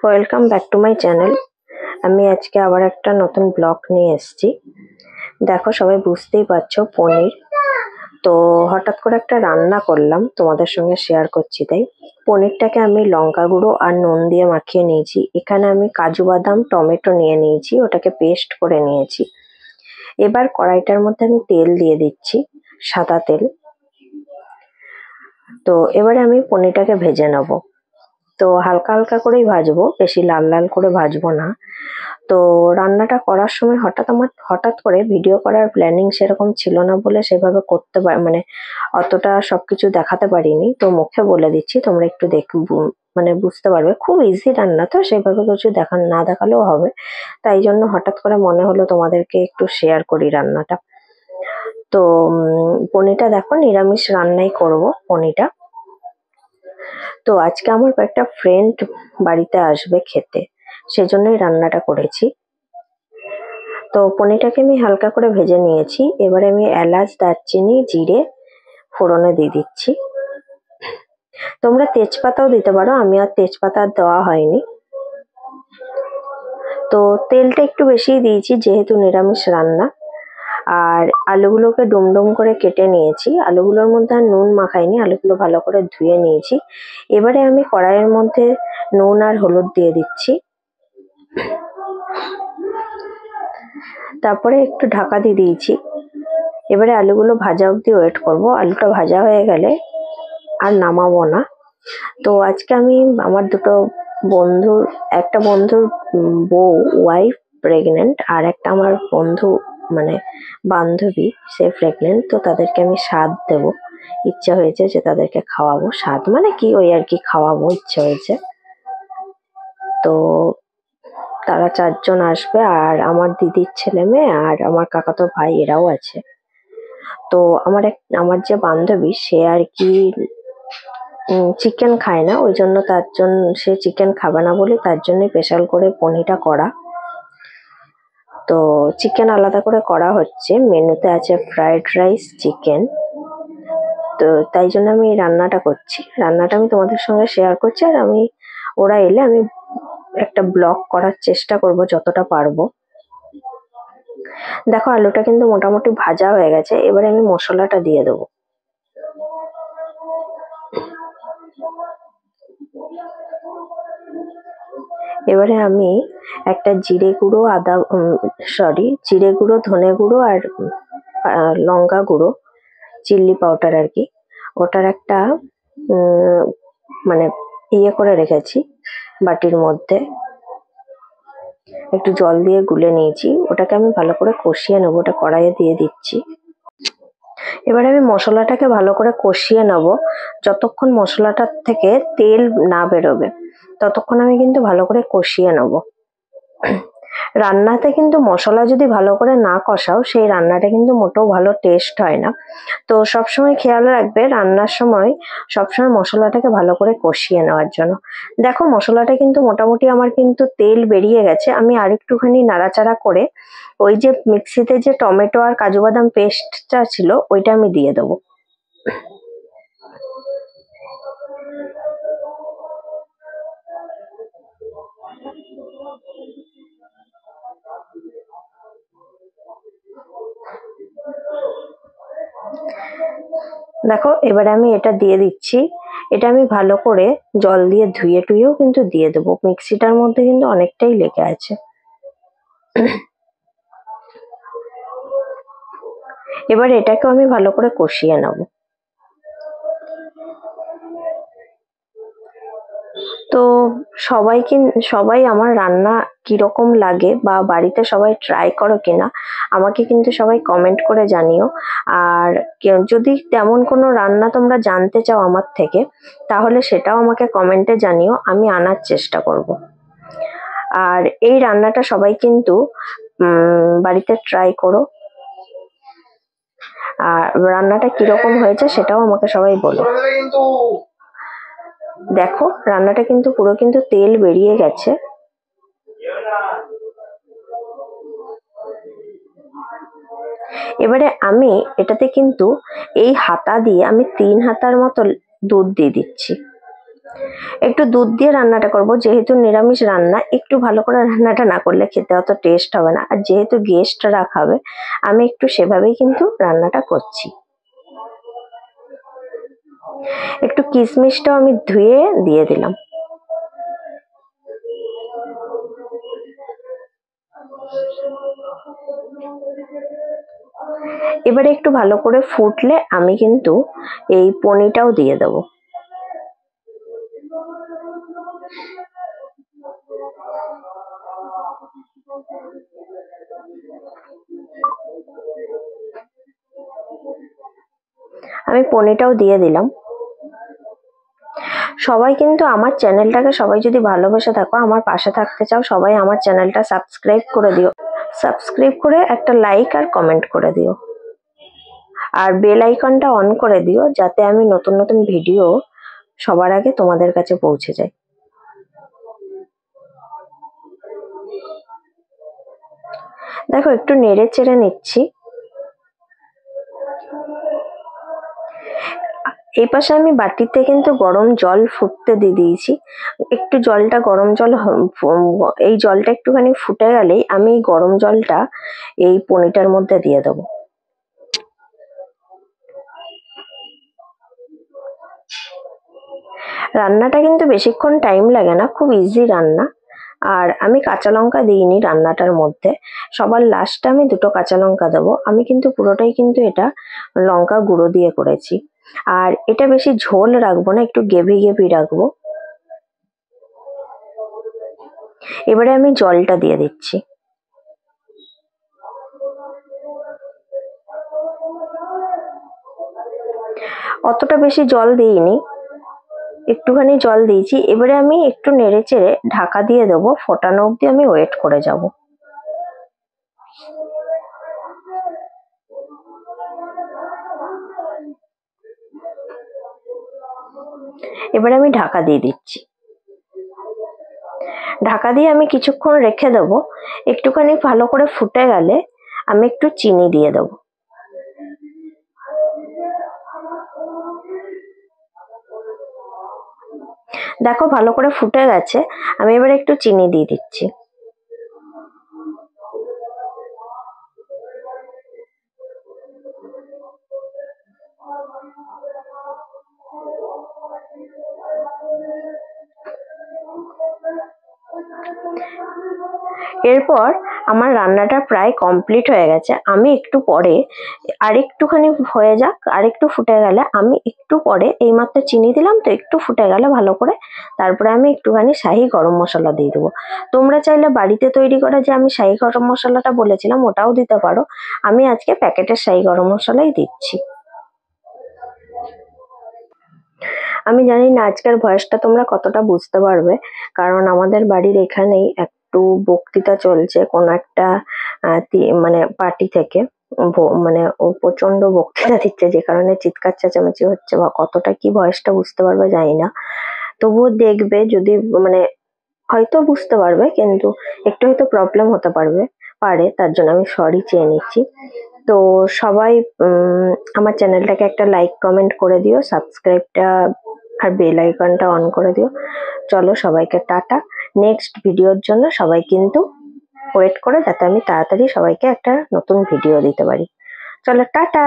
Welcome back to my channel. আমি আজকে আবার একটা নতুন ব্লগ নিয়ে এসেছি। দেখো, সবাই বুঝতেই পারছো, পনির। তো হঠাৎ করে একটা রান্না করলাম, তোমাদের সঙ্গে শেয়ার করছি। তাই পনিরটাকে আমি লঙ্কা গুঁড়ো আর নুন দিয়ে মাখিয়ে নিয়েছি। এখানে আমি কাজু বাদাম টমেটো নিয়ে নিয়েছি, ওটাকে পেস্ট করে নিয়েছি। এবার কড়াইটার মধ্যে আমি তেল দিয়ে দিচ্ছি, সাদা তেল। তো এবারে আমি পনিরটাকে ভেজে নেবো। তো হালকা হালকা করেই ভাজবো, বেশি লাল লাল করে ভাজবো না। তো রান্নাটা করার সময় হঠাৎ করে ভিডিও করার প্ল্যানিং সেরকম ছিল না বলে সেভাবে মানে অতটা সবকিছু দেখাতে পারিনি। তো মুখে বলে দিচ্ছি, তোমরা একটু মানে বুঝতে পারবে। খুব ইজি রান্না, তো সেভাবে কিছু না দেখালেও হবে। তাই জন্য হঠাৎ করে মনে হলো তোমাদেরকে একটু শেয়ার করি রান্নাটা। তো পনিরটা দেখো, নিরামিষ রান্নাই করব পনিরটা। তো আজকে আমার কয়েকটা ফ্রেন্ড বাড়িতে আসবে খেতে, সেজন্যই রান্নাটা করেছি। তো পনিরটাকে আমি হালকা করে ভেজে নিয়েছি। এবারে আমি এলাচ, দারচিনি, জিরে ফোড়নে দিয়ে দিচ্ছি। তোমরা তেজপাতাও দিতে পারো, আমি আর তেজপাতা দেওয়া হয়নি। তো তেলটা একটু বেশিই দিয়েছি যেহেতু নিরামিষ রান্না। আর আলুগুলোকে ডুমডুম করে কেটে নিয়েছি। আলুগুলোর মধ্যে আর নুন মাখাইনি, আলুগুলো ভালো করে ধুয়ে নিয়েছি। এবারে আমি কড়াইয়ের মধ্যে নুন আর হলুদ দিয়ে দিচ্ছি। তারপরে একটু ঢাকা দিয়ে দিয়েছি। এবারে আলুগুলো ভাজা অবধি ওয়েট করব। আলুটা ভাজা হয়ে গেলে আর নামাবো না। তো আজকে আমি আমার একটা বন্ধুর বউ ওয়াইফ প্রেগনেন্ট, আর একটা আমার বন্ধু মানে বান্ধবী, সে প্রেগনেন্ট। তো তাদেরকে আমি স্বাদ দেবো, ইচ্ছা হয়েছে যে তাদেরকে খাওয়াবো। স্বাদ মানে কি, ওই আর কি, খাওয়াবো ইচ্ছা হয়েছে। তো তারা 4 জন আসবে, আর আমার দিদির ছেলে মেয়ে আর আমার কাকাতো ভাই, এরাও আছে। তো আমার যে বান্ধবী, সে আর কি চিকেন খায় না, ওই জন্য সে চিকেন খাবে না বলে তার জন্য স্পেশাল করে পনিরটা করা। তো চিকেন আলাদা করে করা হচ্ছে, মেনুতে আছে ফ্রাইড রাইস, চিকেন। তো তাই জন্য আমি এই রান্নাটা করছি। রান্নাটা আমি তোমাদের সঙ্গে শেয়ার করছি, আর ওরা এলে আমি একটা ব্লগ করার চেষ্টা করব যতটা পারবো। দেখো, আলুটা কিন্তু মোটামুটি ভাজা হয়ে গেছে। এবারে আমি মশলাটা দিয়ে দেবো। এবারে আমি একটা জিরে গুঁড়ো, জিরে গুঁড়ো, ধনে গুঁড়ো আর লঙ্কা গুঁড়ো, চিলি পাউডার আর কি, ওটার একটা মানে করে রেখেছি বাটির মধ্যে। একটু জল দিয়ে গুলে নিয়েছি, ওটাকে আমি ভালো করে কষিয়ে নেবো। ওটা কড়াইয়ে দিয়ে দিচ্ছি। এবারে আমি মশলাটাকে ভালো করে কষিয়ে নেব। যতক্ষণ মশলাটার থেকে তেল না বেরোবে ততক্ষণ আমি কিন্তু ভালো করে কষিয়ে নেব। রান্নাতে কিন্তু মশলা যদি ভালো করে না কষাও, সেই রান্নাটা কিন্তু মোটেও ভালো টেস্ট হয় না। তো সবসময় খেয়াল রাখবে রান্নার সময় সবসময় মশলাটাকে ভালো করে কষিয়ে নেওয়ার জন্য। দেখো, মশলাটা কিন্তু মোটামুটি আমার কিন্তু তেল বেরিয়ে গেছে। আমি আরেকটুখানি নাড়াচাড়া করে ওই যে মিক্সিতে যে টমেটো আর কাজু বাদাম পেস্টটা ছিল, ওইটা আমি দিয়ে দেবো। দেখো, এবারে আমি এটা দিয়ে দিচ্ছি। এটা আমি ভালো করে জল দিয়ে ধুয়ে টুয়েও কিন্তু দিয়ে দেবো। মিক্সিটার মধ্যে কিন্তু অনেকটাই লেগে আছে। এবার এটাকেও আমি ভালো করে কষিয়ে নেব। তো সবাই আমার রান্না কিরকম লাগে বা বাড়িতে সবাই ট্রাই করো কিনা, আমাকে কিন্তু সবাই কমেন্ট করে জানিও। আর যদি তেমন কোনো রান্না তোমরা জানতে চাও আমার থেকে, তাহলে সেটাও আমাকে কমেন্টে জানিও, আমি আনার চেষ্টা করব। আর এই রান্নাটা সবাই কিন্তু বাড়িতে ট্রাই করো। আর রান্নাটা কিরকম হয়েছে সেটাও আমাকে সবাই বলো। দেখো, রান্নাটা কিন্তু পুরো কিন্তু তেল বেরিয়ে গেছে। এবারে আমি এটাতে কিন্তু এই হাতা দিয়ে আমি 3 হাতার মতো দুধ দিয়ে দিচ্ছি। একটু দুধ দিয়ে রান্নাটা করব, যেহেতু নিরামিষ রান্না একটু ভালো করে রান্নাটা না করলে খেতে অত টেস্ট হবে না, আর যেহেতু গেস্টরা খাবে আমি একটু সেভাবেই কিন্তু রান্নাটা করছি। একটু কিশমিশটাও আমি ধুয়ে দিয়ে দিলাম। এবারে একটু ভালো করে ফুটলে আমি কিন্তু এই পনিরটাও দিয়ে দেবো। আমি পনিরটাও দিয়ে দিলাম। সবাই কিন্তু আমার চ্যানেলটাকে, সবাই যদি ভালোবেসে থাকো, আমার পাশে থাকতে চাও, সবাই আমার চ্যানেলটা সাবস্ক্রাইব করে দিও। সাবস্ক্রাইব করে একটা লাইক আর কমেন্ট করে দিও, আর বেল আইকনটা অন করে দিও যাতে আমি নতুন নতুন ভিডিও সবার আগে তোমাদের কাছে পৌঁছে যায়। দেখো একটু নেড়ে চেড়ে নিচ্ছি। এই পাশে আমি বাটিতে কিন্তু গরম জল ফুটতে দিয়ে দিয়েছি। একটু জলটা, গরম জল, এই জলটা একটুখানি ফুটে গেলেই আমি এই গরম জলটা এই পনিরটার মধ্যে দিয়ে দেবো। রান্নাটা কিন্তু বেশিক্ষণ টাইম লাগে না, খুব ইজি রান্না। আর আমি কাঁচা লঙ্কা দিইনি রান্নাটার মধ্যে, সবার লাস্টে আমি দুটো কাঁচা লঙ্কা দেবো। আমি কিন্তু পুরোটাই কিন্তু এটা লঙ্কা গুঁড়ো দিয়ে করেছি। আর এটা বেশি ঝোল রাখবো না, একটু গ্রেভি গ্রেভি রাখবো। এবারে আমি জলটা দিয়ে দিচ্ছি। অতটা বেশি জল দিইনি, একটুখানি জল দিয়েছি। এবারে আমি একটু নেড়ে চেড়ে ঢাকা দিয়ে দেবো, ফোটানো অবধি আমি ওয়েট করে যাব। এবারে আমি ঢাকা দিয়ে দিচ্ছি। ঢাকা দিয়ে আমি কিছুক্ষণ রেখে দেবো। একটুখানি ভালো করে ফুটে গেলে আমি একটু চিনি দিয়ে দেবো। দেখো ভালো করে ফুটে গেছে, আমি এবারে একটু চিনি দিয়ে দিচ্ছি। এরপর আমার রান্নাটা প্রায় কমপ্লিট হয়ে গেছে। আমি একটু পরে আরেকটুখানি হয়ে যাক, আরেকটু ফুটে গেলে আমি একটু পরে, এইমাত্র চিনি দিলাম তো, একটু ফুটে গেলে ভালো করে তারপরে আমি একটুখানি শাহি গরম মশলা দিয়ে দেবো। তোমরা চাইলে বাড়িতে তৈরি করা যে আমি শাহি গরম মশলাটা বলেছিলাম ওটাও দিতে পারো। আমি আজকে প্যাকেটের শাহি গরম মশলাই দিচ্ছি। আমি জানি না আজকের ভয়েসটা তোমরা কতটা বুঝতে পারবে, কারণ আমাদের বাড়ির এখানেই একটু বক্তৃতা চলছে কোন একটা মানে পার্টি থেকে। মানে ও প্রচন্ড বক্তৃতা দিচ্ছে, যে কারণে চিৎকার চেঁচামেচি হচ্ছে, বা কতটা কি ভয়েসটা বুঝতে পারবে জানি না। তবুও দেখবে, যদি মানে হয়তো বুঝতে পারবে, কিন্তু একটু হয়তো প্রবলেম হতে পারে, তার জন্য আমি সরি চেয়ে নিচ্ছি। তো সবাই আমার চ্যানেলটাকে একটা লাইক কমেন্ট করে দিও, সাবস্ক্রাইবটা আর বেল আইকনটা অন করে দিও। চলো সবাইকে টাটা। নেক্সট ভিডিওর জন্য সবাই কিন্তু ওয়েট করে, যাতে আমি তাড়াতাড়ি সবাইকে একটা নতুন ভিডিও দিতে পারি। চলো টাটা।